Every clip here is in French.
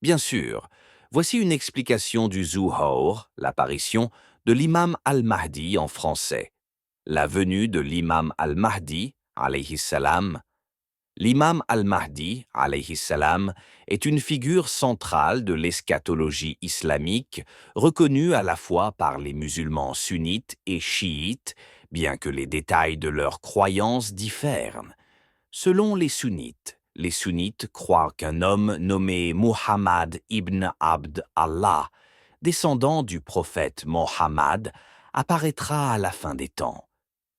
Bien sûr, voici une explication du Zuhur, l'apparition, de l'imam al-Mahdi en français. La venue de l'imam al-Mahdi, alayhi salam. L'imam al-Mahdi, alayhi salam, est une figure centrale de l'eschatologie islamique, reconnue à la fois par les musulmans sunnites et chiites, bien que les détails de leurs croyances diffèrent. Selon les sunnites croient qu'un homme nommé Muhammad ibn Abd Allah, descendant du prophète Mohammed, apparaîtra à la fin des temps.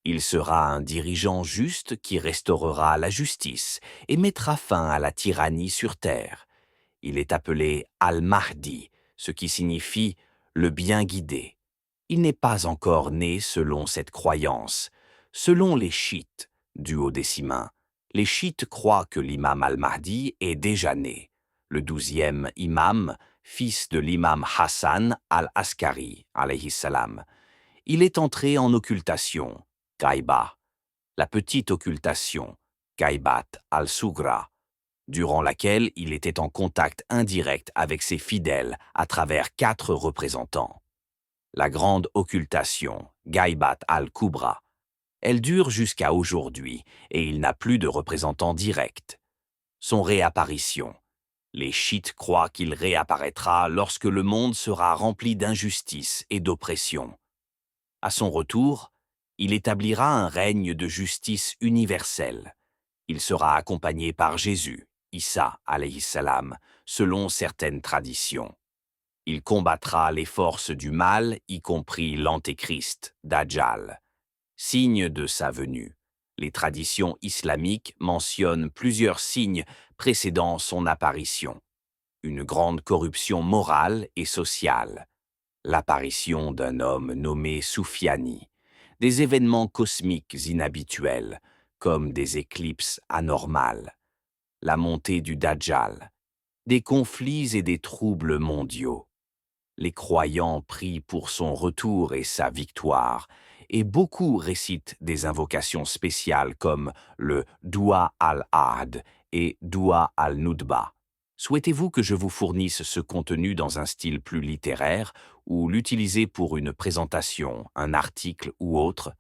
Il sera un dirigeant juste qui restaurera la justice et mettra fin à la tyrannie sur terre. Il est appelé Al-Mahdi, ce qui signifie le bien guidé. Il n'est pas encore né selon cette croyance. Selon les chiites, duodécimains, les chiites croient que l'imam al-Mahdi est déjà né. Le 12e imam, fils de l'imam Hassan al-Askari, alayhi salam. Il est entré en occultation, Gaïba, la petite occultation, Gaïbat al-Sugra, durant laquelle il était en contact indirect avec ses fidèles à travers 4 représentants. La grande occultation, Gaïbat al-Kubra, elle dure jusqu'à aujourd'hui et il n'a plus de représentant direct. Son réapparition. Les chiites croient qu'il réapparaîtra lorsque le monde sera rempli d'injustice et d'oppression. À son retour, il établira un règne de justice universelle. Il sera accompagné par Jésus, Issa alayhi salam, selon certaines traditions. Il combattra les forces du mal, y compris l'Antéchrist, Dajjal. Signe de sa venue. Les traditions islamiques mentionnent plusieurs signes précédant son apparition. Une grande corruption morale et sociale. L'apparition d'un homme nommé Soufiani. Des événements cosmiques inhabituels, comme des éclipses anormales. La montée du Dajjal. Des conflits et des troubles mondiaux. Les croyants prient pour son retour et sa victoire, et beaucoup récitent des invocations spéciales comme le Dua al-Ahd et Dua al-Nudba. Souhaitez-vous que je vous fournisse ce contenu dans un style plus littéraire ou l'utiliser pour une présentation, un article ou autre?